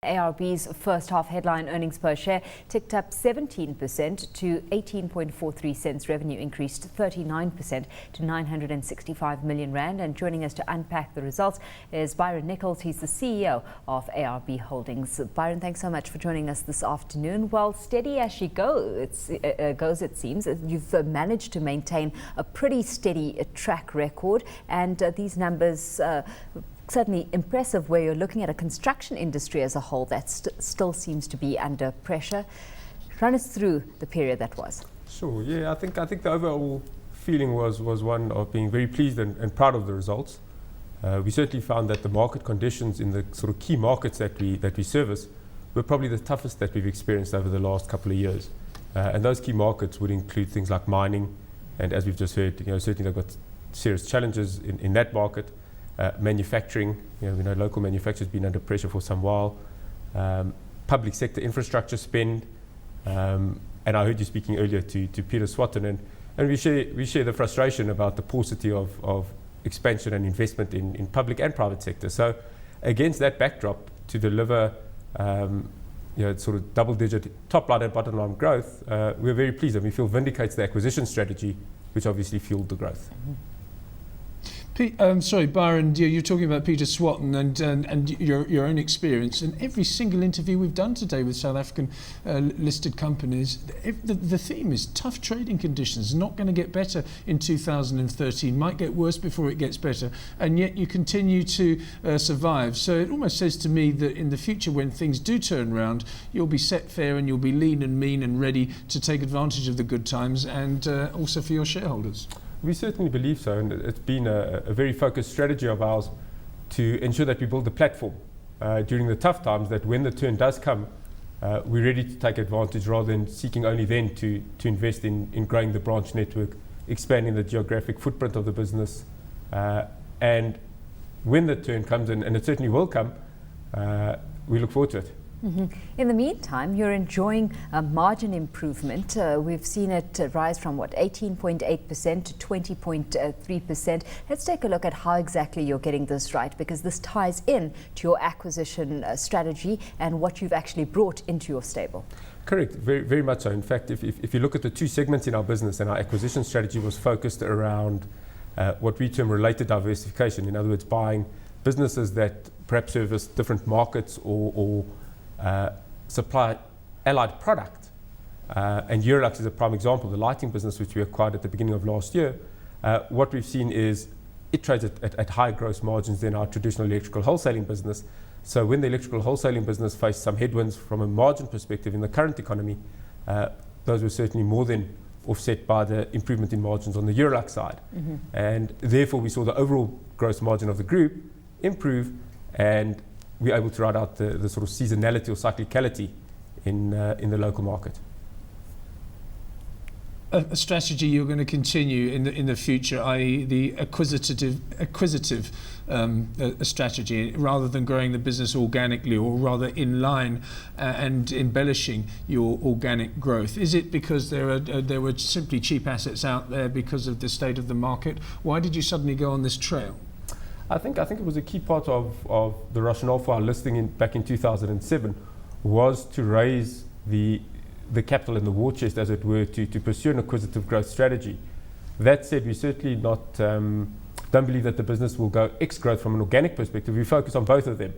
ARB's first half headline earnings per share ticked up 17% to 18.43 cents. Revenue increased 39% to 965 million rand. And joining us to unpack the results is Byron Nichles. He's the CEO of ARB Holdings. Byron, thanks so much for joining us this afternoon. Well, steady as she goes, it seems. You've managed to maintain a pretty steady track record, and these numbers certainly impressive, where you're looking at a construction industry as a whole that still seems to be under pressure. Run us through the period that was. Sure, yeah, I think the overall feeling was one of being very pleased and proud of the results. We certainly found that the market conditions in the sort of key markets that we service were probably the toughest that we've experienced over the last couple of years. And those key markets would include things like mining, and as we've just heard, certainly they've got serious challenges in that market. Manufacturing, we know local manufacturers been under pressure for some while. Public sector infrastructure spend, and I heard you speaking earlier to Peter Swatton, and we share the frustration about the paucity of expansion and investment in public and private sector. So against that backdrop, to deliver sort of double-digit top line and bottom line growth, we're very pleased, and we feel vindicates the acquisition strategy, which obviously fueled the growth. Mm-hmm. Sorry, Byron, you're talking about Peter Swatton and your own experience. And every single interview we've done today with South African listed companies, the theme is tough trading conditions, not going to get better in 2013, might get worse before it gets better, and yet you continue to survive. So it almost says to me that in the future, when things do turn around, you'll be set fair and you'll be lean and mean and ready to take advantage of the good times, and also for your shareholders. We certainly believe so, and it's been a very focused strategy of ours to ensure that we build a platform during the tough times, that when the turn does come, we're ready to take advantage rather than seeking only then to invest in growing the branch network, expanding the geographic footprint of the business. And when the turn comes, and it certainly will come, we look forward to it. Mm-hmm. In the meantime, you're enjoying margin improvement. We've seen it rise from 18.8% to 20.3%. Let's take a look at how exactly you're getting this right, because this ties in to your acquisition strategy and what you've actually brought into your stable. Correct, very, very much so. In fact, if you look at the two segments in our business, and our acquisition strategy was focused around what we term related diversification. In other words, buying businesses that perhaps service different markets or supply allied product. And Eurolux is a prime example. The lighting business, which we acquired at the beginning of last year, what we've seen is it trades at higher gross margins than our traditional electrical wholesaling business. So when the electrical wholesaling business faced some headwinds from a margin perspective in the current economy, those were certainly more than offset by the improvement in margins on the Eurolux side. Mm-hmm. And therefore we saw the overall gross margin of the group improve, and we're able to ride out the sort of seasonality or cyclicality in the local market. A strategy you're going to continue in the future, i.e. the acquisitive strategy, rather than growing the business organically, or rather in line and embellishing your organic growth. Is it because there were simply cheap assets out there because of the state of the market? Why did you suddenly go on this trail? I think it was a key part of the rationale for our listing back in 2007 was to raise the capital in the war chest, as it were, to pursue an acquisitive growth strategy. That said, we certainly don't believe that the business will go X-growth from an organic perspective. We focus on both of them.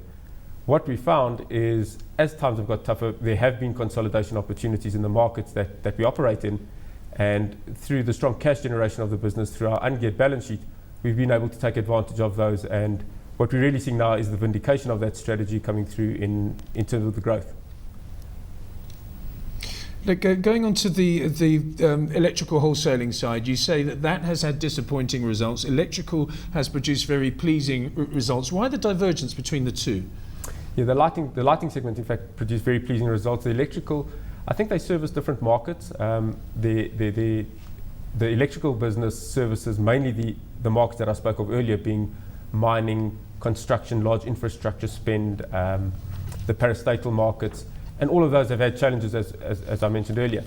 What we found is, as times have got tougher, there have been consolidation opportunities in the markets that we operate in, and through the strong cash generation of the business, through our ungeared balance sheet, we've been able to take advantage of those, and what we're really seeing now is the vindication of that strategy coming through in terms of the growth. Look, going on to the electrical wholesaling side, you say that has had disappointing results. Electrical has produced very pleasing results. Why the divergence between the two? Yeah, the lighting segment, in fact, produced very pleasing results. The electrical, I think they service different markets. The electrical business services mainly the markets that I spoke of earlier, being mining, construction, large infrastructure spend, the parastatal markets, and all of those have had challenges, as I mentioned earlier.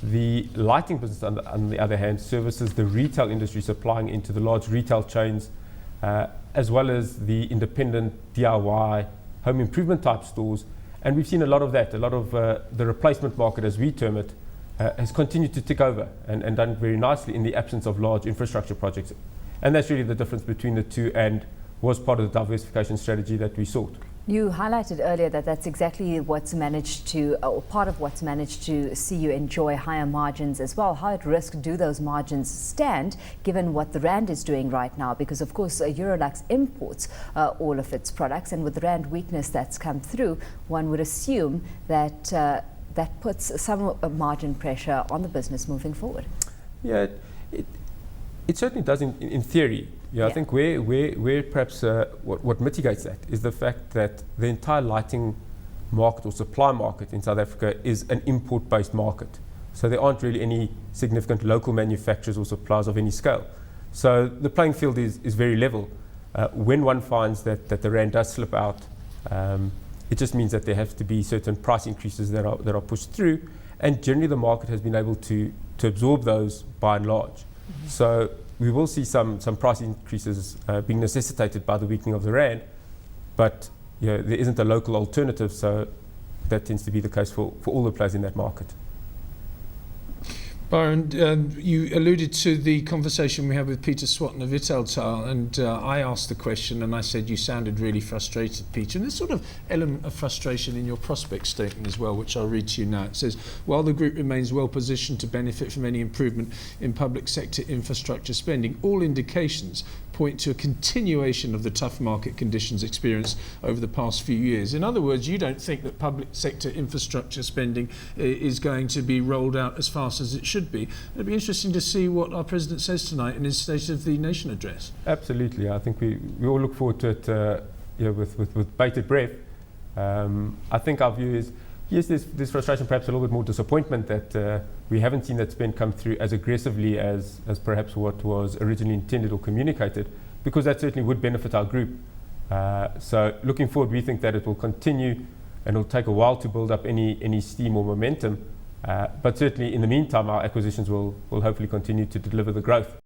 The lighting business, on the other hand, services the retail industry, supplying into the large retail chains, as well as the independent DIY home improvement type stores, And we've seen a lot of that. A lot of the replacement market, as we term it, has continued to tick over and done very nicely in the absence of large infrastructure projects. And that's really the difference between the two, and was part of the diversification strategy that we sought. You highlighted earlier that that's exactly what's managed to, or part of what's managed to see you enjoy higher margins as well. How at risk do those margins stand given what the Rand is doing right now? Because of course Eurolux imports all of its products, and with the Rand weakness that's come through, one would assume that that puts some margin pressure on the business moving forward. Yeah, it certainly does in theory. Yeah, I think where perhaps what mitigates that is the fact that the entire lighting market or supply market in South Africa is an import-based market. So there aren't really any significant local manufacturers or suppliers of any scale. So the playing field is very level. When one finds that the Rand does slip out, it just means that there have to be certain price increases that are pushed through, and generally the market has been able to absorb those by and large. Mm-hmm. So we will see some price increases being necessitated by the weakening of the Rand, but there isn't a local alternative, so that tends to be the case for all the players in that market. Byron, you alluded to the conversation we had with Peter Swatton of Italtile, and I asked the question and I said you sounded really frustrated, Peter. And there's sort of element of frustration in your prospect statement as well, which I'll read to you now. It says, while the group remains well positioned to benefit from any improvement in public sector infrastructure spending, all indications point to a continuation of the tough market conditions experienced over the past few years. In other words, you don't think that public sector infrastructure spending is going to be rolled out as fast as it should be. It'll be interesting to see what our President says tonight in his State of the Nation address. Absolutely. I think we all look forward to it with bated breath. I think our view is, yes, there's frustration, perhaps a little bit more disappointment that we haven't seen that spend come through as aggressively as perhaps what was originally intended or communicated, because that certainly would benefit our group. So looking forward, we think that it will continue and it'll take a while to build up any steam or momentum. But certainly in the meantime, our acquisitions will hopefully continue to deliver the growth.